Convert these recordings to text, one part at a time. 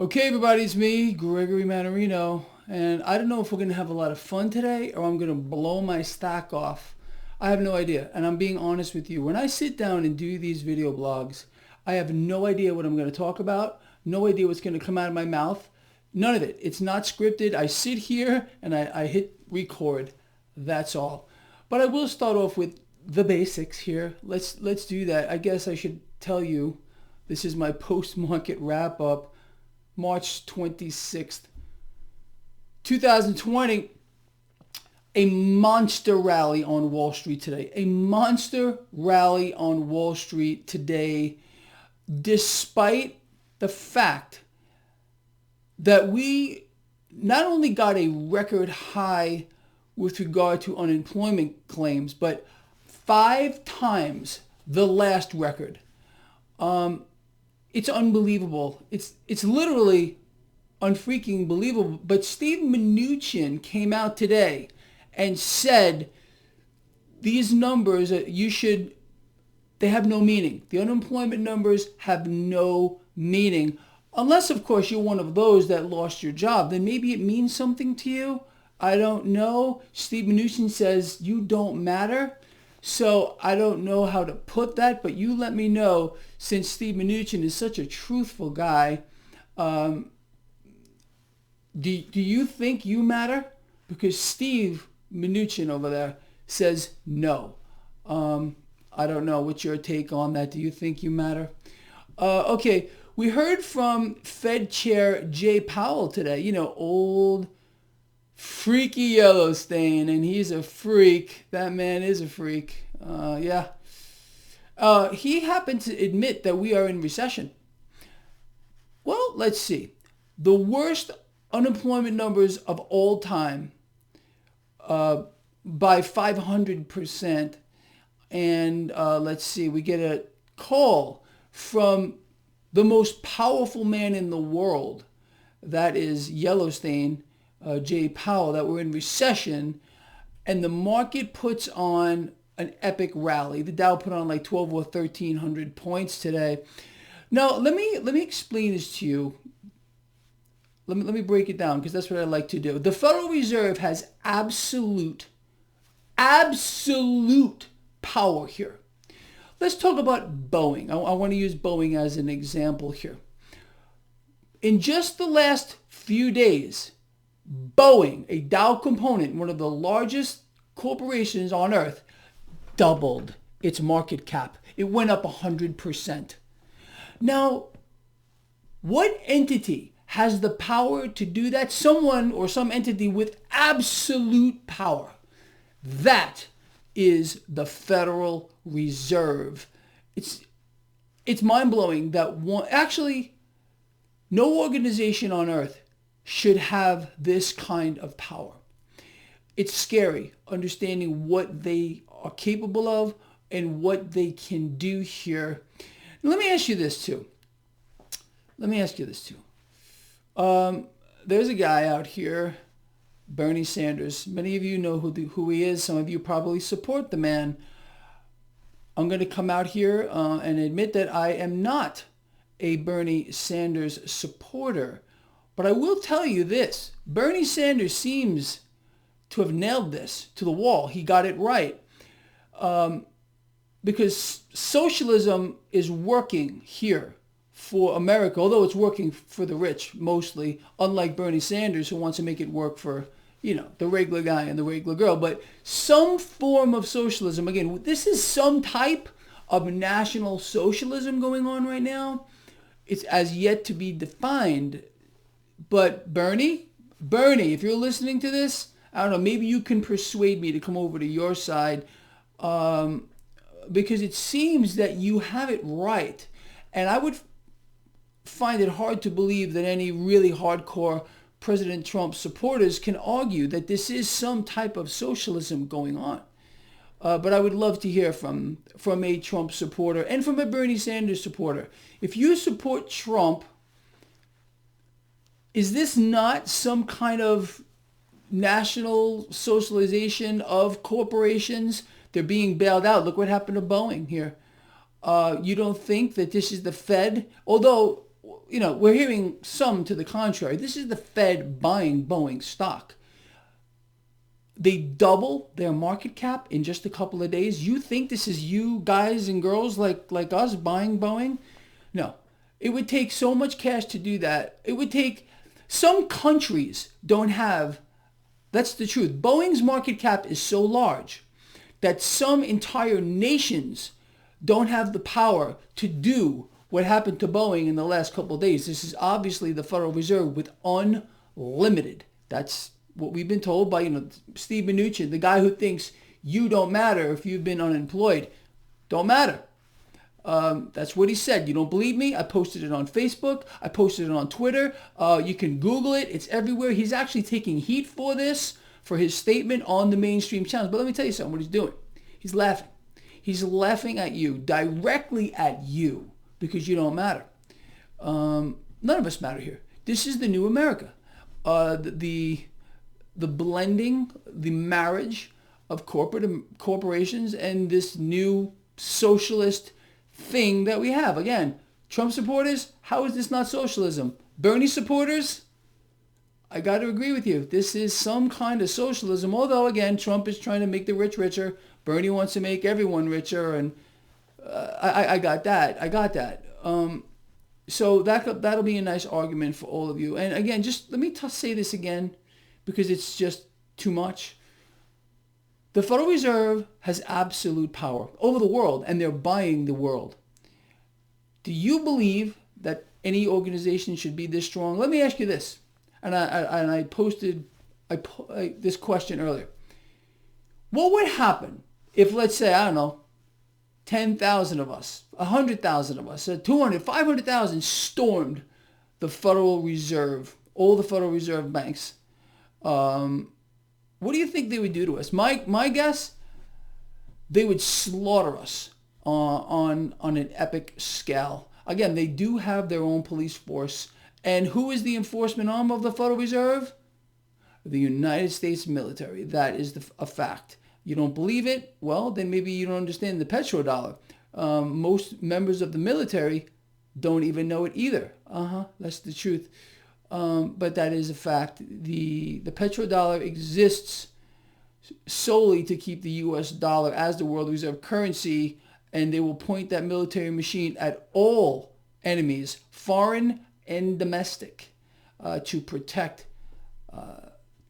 Okay, everybody, it's me, Gregory Mannarino, and I don't know if we're going to have a lot of fun today or I'm going to blow my stack off. I have no idea, and I'm being honest with you. When I sit down and do these video blogs, I have no idea what I'm going to talk about, no idea what's going to come out of my mouth, none of it. It's not scripted. I sit here and I hit record. That's all. But I will start off with the basics here. Let's do that. I guess I should tell you this is my post-market wrap-up March 26th, 2020, a monster rally on Wall Street today. A monster rally on Wall Street today, despite the fact that we not only got a record high with regard to unemployment claims, but 5 times the last record. It's unbelievable. It's literally unfreaking believable. But Steve Mnuchin came out today and said these numbers they have no meaning. The unemployment numbers have no meaning. Unless, of course, you're one of those that lost your job. Then maybe it means something to you. I don't know. Steve Mnuchin says you don't matter. So I don't know how to put that, but you let me know, since Steve Mnuchin is such a truthful guy. Do you think you matter? Because Steve Mnuchin over there says no. I don't know. What's your take on that? Do you think you matter? Okay, we heard from Fed Chair Jay Powell today. You know, old freaky Yellowstone, and he's a freak. That man is a freak. Yeah. He happened to admit that we are in recession. Well, let's see. The worst unemployment numbers of all time, by 500%. And let's see, we get a call from the most powerful man in the world, that is Yellowstone, Jay Powell, that we're in recession, and the market puts on an epic rally. The Dow put on like 12 or 1300 points today. Now, let me explain this to you. Let me break it down, because that's what I like to do. The Federal Reserve has absolute power here. Let's talk about Boeing. I want to use Boeing as an example here. In just the last few days, Boeing, a Dow component, one of the largest corporations on earth, doubled its market cap. It went up 100%. Now, what entity has the power to do that? Someone or some entity with absolute power. That is the Federal Reserve. It's mind-blowing that no organization on earth should have this kind of power. It's scary understanding what they are capable of and what they can do here. Let me ask you this too. There's a guy out here, Bernie Sanders. Many of you know who he is. Some of you probably support the man. I'm going to come out here and admit that I am not a Bernie Sanders supporter. But I will tell you this. Bernie Sanders seems to have nailed this to the wall. He got it right. Because socialism is working here for America, although it's working for the rich mostly, unlike Bernie Sanders, who wants to make it work for, the regular guy and the regular girl. But some form of socialism, again, this is some type of national socialism going on right now. It's as yet to be defined. But Bernie, if you're listening to this, I don't know, maybe you can persuade me to come over to your side, because it seems that you have it right. And I would find it hard to believe that any really hardcore President Trump supporters can argue that this is some type of socialism going on. But I would love to hear from a Trump supporter and from a Bernie Sanders supporter. If you support Trump, is this not some kind of national socialization of corporations? They're being bailed out. Look what happened to Boeing here. You don't think that this is the Fed? Although we're hearing some to the contrary. This is the Fed buying Boeing stock. They double their market cap in just a couple of days. You think this is you guys and girls like us buying Boeing? No. It would take so much cash to do that. It would take, some countries don't have, that's the truth. Boeing's market cap is so large that some entire nations don't have the power to do what happened to Boeing in the last couple of days. This is obviously the Federal Reserve with unlimited. That's what we've been told by, Steve Mnuchin, the guy who thinks you don't matter if you've been unemployed. Don't matter. That's what he said. You don't believe me? I posted it on Facebook. I posted it on Twitter. You can Google it. It's everywhere. He's actually taking heat for this, for his statement on the mainstream channels. But let me tell you something, what he's doing. He's laughing. He's laughing at you, directly at you, because you don't matter. None of us matter here. This is the new America. The blending, the marriage of corporations and this new socialist thing that we have. Again, Trump supporters, how is this not socialism? Bernie supporters, I got to agree with you. This is some kind of socialism, although, again, Trump is trying to make the rich richer. Bernie wants to make everyone richer, and I got that. So that'll be a nice argument for all of you. And again, just let me say this again, because it's just too much. The Federal Reserve has absolute power over the world, and they're buying the world. Do you believe that any organization should be this strong? Let me ask you this, and I posted this question earlier. What would happen if, let's say, 10,000 of us, 100,000 of us, 200, 500,000 stormed the Federal Reserve, all the Federal Reserve banks? What do you think they would do to us? My guess, they would slaughter us on an epic scale. Again, they do have their own police force. And who is the enforcement arm of the Federal Reserve? The United States military. That is a fact. You don't believe it? Well, then maybe you don't understand the petrodollar. Most members of the military don't even know it either. That's the truth. But that is a fact. The petrodollar exists solely to keep the U.S. dollar as the world reserve currency, and they will point that military machine at all enemies, foreign and domestic, to protect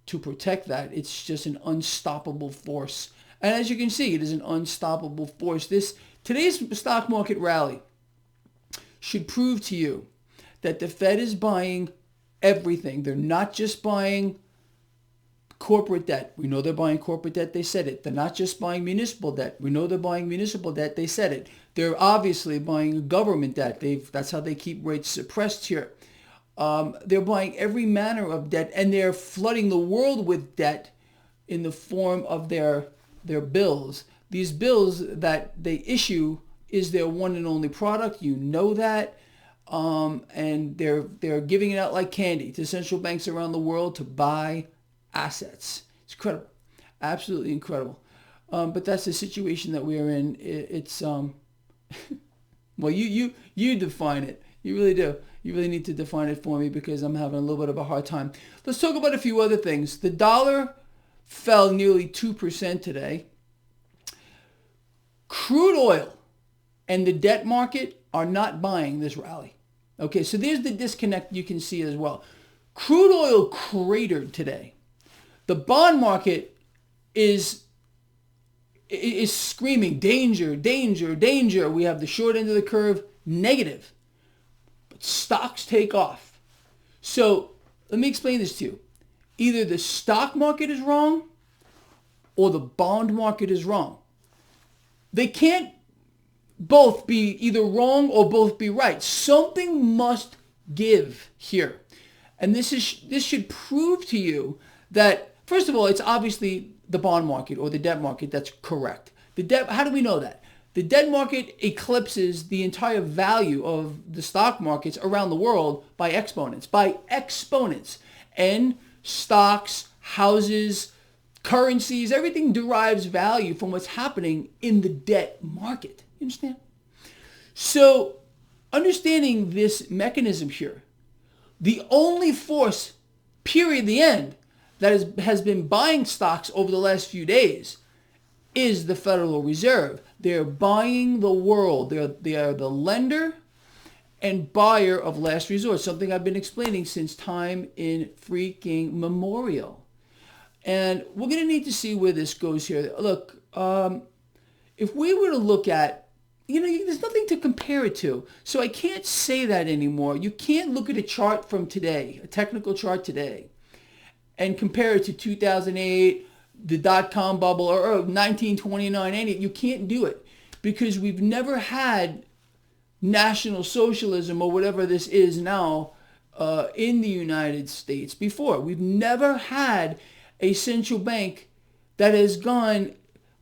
that. It's just an unstoppable force. And as you can see, it is an unstoppable force. Today's stock market rally should prove to you that the Fed is buying everything. They're not just buying corporate debt. We know they're buying corporate debt. They said it. They're not just buying municipal debt. We know they're buying municipal debt. They said it. They're obviously buying government debt. That's how they keep rates suppressed here. They're buying every manner of debt, and they're flooding the world with debt in the form of their bills. These bills that they issue is their one and only product. You know that. And they're giving it out like candy to central banks around the world to buy assets. It's incredible. Absolutely incredible. But that's the situation that we're in. It's well, you define it. You really do. You really need to define it for me, because I'm having a little bit of a hard time. Let's talk about a few other things. The dollar fell nearly 2% today. Crude oil and the debt market are not buying this rally. Okay, so there's the disconnect you can see as well. Crude oil cratered today. The bond market is screaming, danger, danger, danger. We have the short end of the curve, negative. But stocks take off. So let me explain this to you. Either the stock market is wrong or the bond market is wrong. They can't both be either wrong or both be right. Something must give here. And this should prove to you that, first of all, it's obviously the bond market or the debt market that's correct. How do we know that? The debt market eclipses the entire value of the stock markets around the world by exponents. And stocks, houses, currencies, everything derives value from what's happening in the debt market. You understand? So understanding this mechanism here, the only force, period, the end, that has been buying stocks over the last few days is the Federal Reserve. They're buying the world. They are the lender and buyer of last resort, something I've been explaining since time in freaking memorial. And we're going to need to see where this goes here. Look, if we were to look at, there's nothing to compare it to. So I can't say that anymore. You can't look at a chart from today, a technical chart today, and compare it to 2008, the dot-com bubble, or 1929, any. You can't do it because we've never had National Socialism or whatever this is now in the United States before. We've never had a central bank that has gone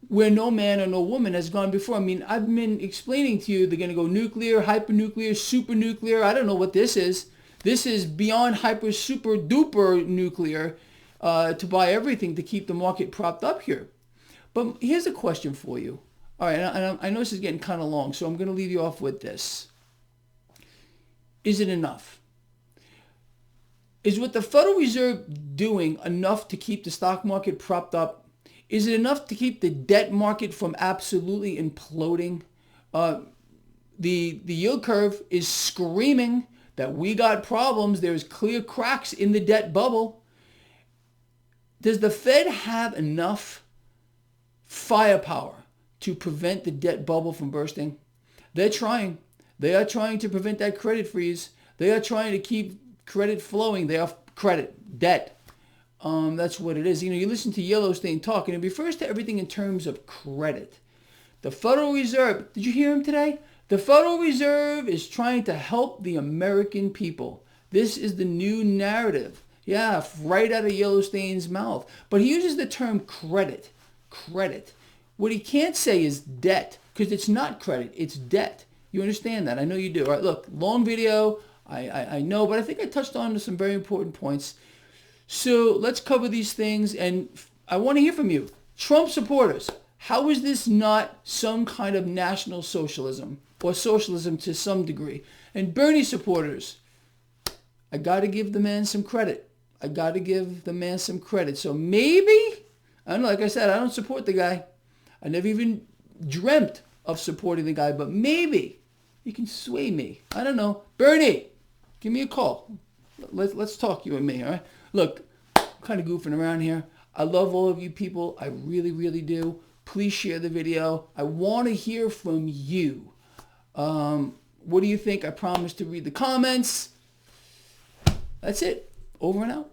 where no man or no woman has gone before. I mean, I've been explaining to you they're going to go nuclear, hypernuclear, super nuclear. I don't know what this is. This is beyond hyper, super, duper nuclear to buy everything to keep the market propped up here. But here's a question for you. All right, and I know this is getting kind of long, so I'm going to leave you off with this. Is it enough? Is what the Federal Reserve doing enough to keep the stock market propped up? Is it enough to keep the debt market from absolutely imploding? The yield curve is screaming that we got problems. There's clear cracks in the debt bubble. Does the Fed have enough firepower to prevent the debt bubble from bursting? They're trying. They are trying to prevent that credit freeze. They are trying to keep credit flowing. They are debt. That's what it is. You listen to Yellowstone talk, and it refers to everything in terms of credit. The Federal Reserve, did you hear him today? The Federal Reserve is trying to help the American people. This is the new narrative. Yeah, right out of Yellowstone's mouth. But he uses the term credit. Credit. What he can't say is debt, because it's not credit, it's debt. You understand that? I know you do. All right, look, long video, I know, but I think I touched on some very important points. So let's cover these things, and I want to hear from you. Trump supporters, how is this not some kind of national socialism, or socialism to some degree? And Bernie supporters, I got to give the man some credit. So maybe, I don't know, like I said, I don't support the guy. I never even dreamt of supporting the guy, but maybe he can sway me. I don't know. Bernie, give me a call. Let's talk, you and me, all right? Look, I'm kind of goofing around here. I love all of you people. I really, really do. Please share the video. I want to hear from you. What do you think? I promise to read the comments. That's it. Over and out.